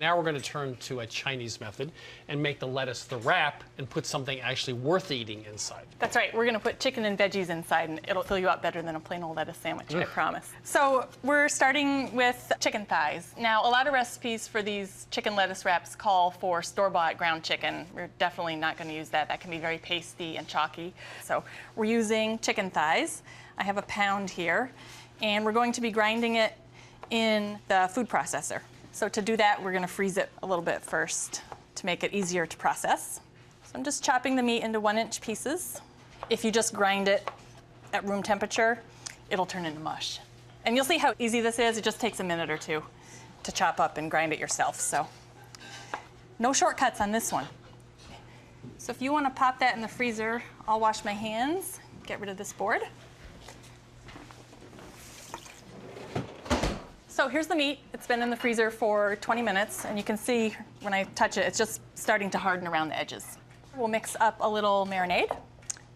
Now we're going to turn to a Chinese method and make the lettuce the wrap and put something actually worth eating inside. That's right. We're going to put chicken and veggies inside, and it'll fill you up better than a plain old lettuce sandwich, I promise. So we're starting with chicken thighs. Now, a lot of recipes for these chicken lettuce wraps call for store-bought ground chicken. We're definitely not going to use that. That can be very pasty and chalky. So we're using chicken thighs. I have a pound here, and we're going to be grinding it in the food processor. So to do that, we're going to freeze it a little bit first to make it easier to process. So I'm just chopping the meat into 1-inch pieces. If you just grind it at room temperature, it'll turn into mush. And you'll see how easy this is. It just takes a minute or two to chop up and grind it yourself. So no shortcuts on this one. So if you want to pop that in the freezer, I'll wash my hands, get rid of this board. So here's the meat. It's been in the freezer for 20 minutes, and you can see when I touch it, it's just starting to harden around the edges. We'll mix up a little marinade.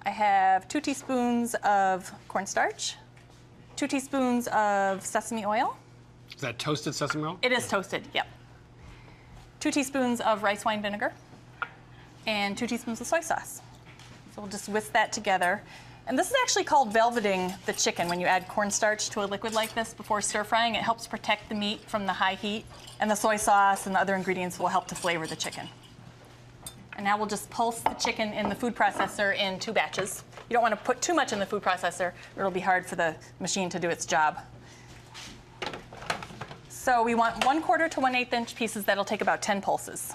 I have 2 teaspoons of cornstarch, 2 teaspoons of sesame oil. Is that toasted sesame oil? It is toasted, yep. 2 teaspoons of rice wine vinegar, and 2 teaspoons of soy sauce. So we'll just whisk that together. And this is actually called velveting the chicken. When you add cornstarch to a liquid like this before stir frying, it helps protect the meat from the high heat, and the soy sauce and the other ingredients will help to flavor the chicken. And now we'll just pulse the chicken in the food processor in 2 batches. You don't want to put too much in the food processor, or it'll be hard for the machine to do its job. So we want 1/4 to 1/8 inch pieces. That'll take about 10 pulses.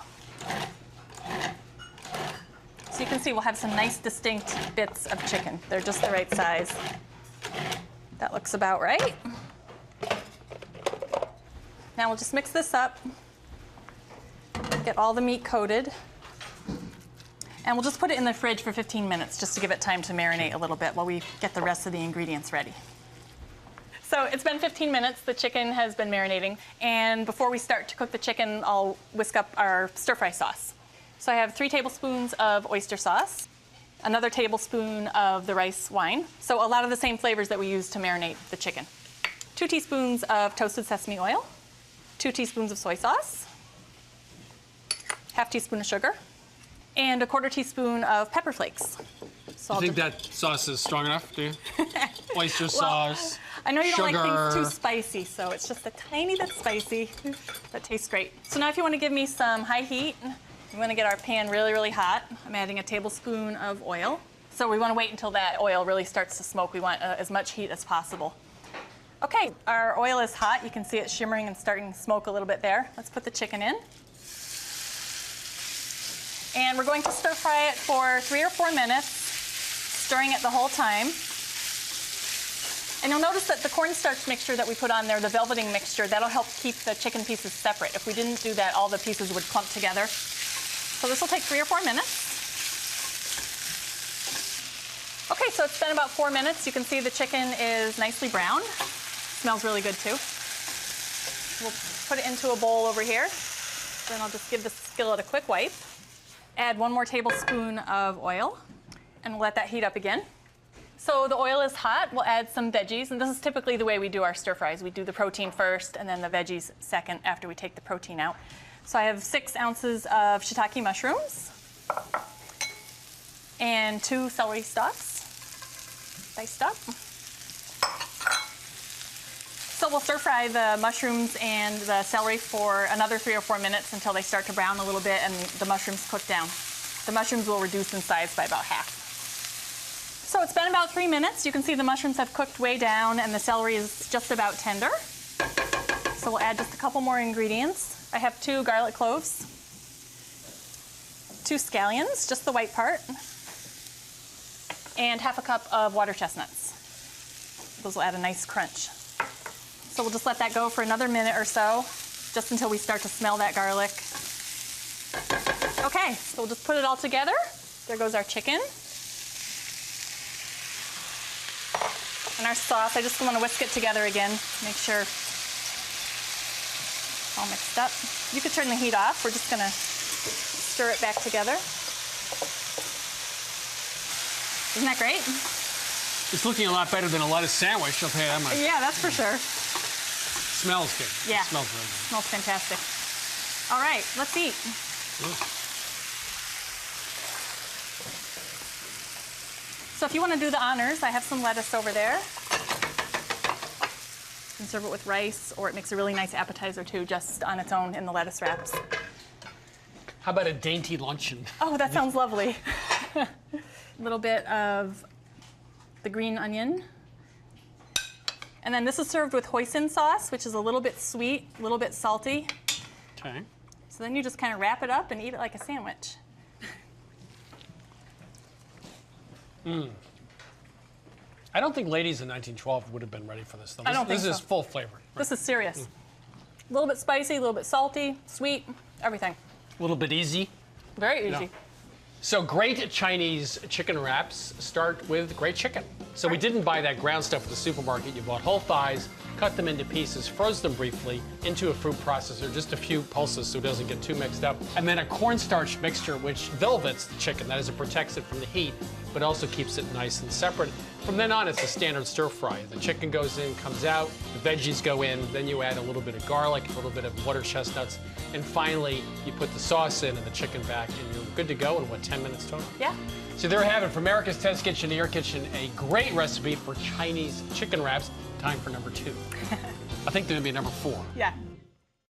So you can see we'll have some nice distinct bits of chicken. They're just the right size. That looks about right. Now we'll just mix this up, get all the meat coated, and we'll just put it in the fridge for 15 minutes just to give it time to marinate a little bit while we get the rest of the ingredients ready. So it's been 15 minutes, the chicken has been marinating, and before we start to cook the chicken, I'll whisk up our stir-fry sauce. So I have 3 tablespoons of oyster sauce, another tablespoon of the rice wine, so a lot of the same flavors that we use to marinate the chicken. 2 teaspoons of toasted sesame oil, 2 teaspoons of soy sauce, ½ teaspoon of sugar, and 1/4 teaspoon of pepper flakes. So You think that sauce is strong enough, do you? Oyster sauce, I know you don't sugar. like things too spicy, so it's just a tiny bit spicy, but tastes great. So now if you want to give me some high heat, we want to get our pan really, really hot. I'm adding a tablespoon of oil. So we want to wait until that oil really starts to smoke. We want as much heat as possible. Okay, our oil is hot. You can see it shimmering and starting to smoke a little bit there. Let's put the chicken in. And we're going to stir fry it for 3 or 4 minutes, stirring it the whole time. And you'll notice that the cornstarch mixture that we put on there, the velveting mixture, that'll help keep the chicken pieces separate. If we didn't do that, all the pieces would clump together. So this will take 3 or 4 minutes. Okay, so it's been about 4 minutes. You can see the chicken is nicely browned. Smells really good too. We'll put it into a bowl over here. Then I'll just give the skillet a quick wipe. Add 1 more tablespoon of oil, and we'll let that heat up again. So the oil is hot. We'll add some veggies, and this is typically the way we do our stir fries. We do the protein first, and then the veggies second after we take the protein out. So I have 6 ounces of shiitake mushrooms and 2 celery stalks, diced up. So we'll stir fry the mushrooms and the celery for another 3 or 4 minutes until they start to brown a little bit and the mushrooms cook down. The mushrooms will reduce in size by about half. So it's been about 3 minutes. You can see the mushrooms have cooked way down and the celery is just about tender. So we'll add just a couple more ingredients. I have 2 garlic cloves, 2 scallions, just the white part, and ½ cup of water chestnuts. Those will add a nice crunch. So we'll just let that go for another minute or so, just until we start to smell that garlic. Okay, so we'll just put it all together. There goes our chicken. And our sauce, I just want to whisk it together again, make sure it's all mixed up. You could turn the heat off. We're just going to stir it back together. Isn't that great? It's looking a lot better than a lettuce sandwich, I'll tell you that much. Yeah, that's for sure. Smells good. Yeah. It smells really good. Smells fantastic. All right, let's eat. So if you want to do the honors, I have some lettuce over there. You can serve it with rice, or it makes a really nice appetizer too, just on its own in the lettuce wraps. How about a dainty luncheon? Oh, that sounds lovely. A little bit of the green onion. And then this is served with hoisin sauce, which is a little bit sweet, a little bit salty. Okay. So then you just kind of wrap it up and eat it like a sandwich. I don't think ladies in 1912 would have been ready for this, though. I don't think This is so. full flavor. Right? This is serious. A little bit spicy, a little bit salty, sweet, everything. A little bit easy. Very easy. Yeah. So great Chinese chicken wraps start with great chicken. So we didn't buy that ground stuff at the supermarket. You bought whole thighs, cut them into pieces, froze them briefly into a food processor, just a few pulses so it doesn't get too mixed up. And then a cornstarch mixture which velvets the chicken. That is, it protects it from the heat, but also keeps it nice and separate. From then on, it's a standard stir fry. The chicken goes in, comes out, the veggies go in, then you add a little bit of garlic, a little bit of water chestnuts, and finally you put the sauce in and the chicken back, and you're good to go in, what, 10 minutes total? Yeah. So there you have it, from America's Test Kitchen to your kitchen, a great recipe for Chinese chicken wraps. Time for number 2. I think there'll be number 4. Yeah.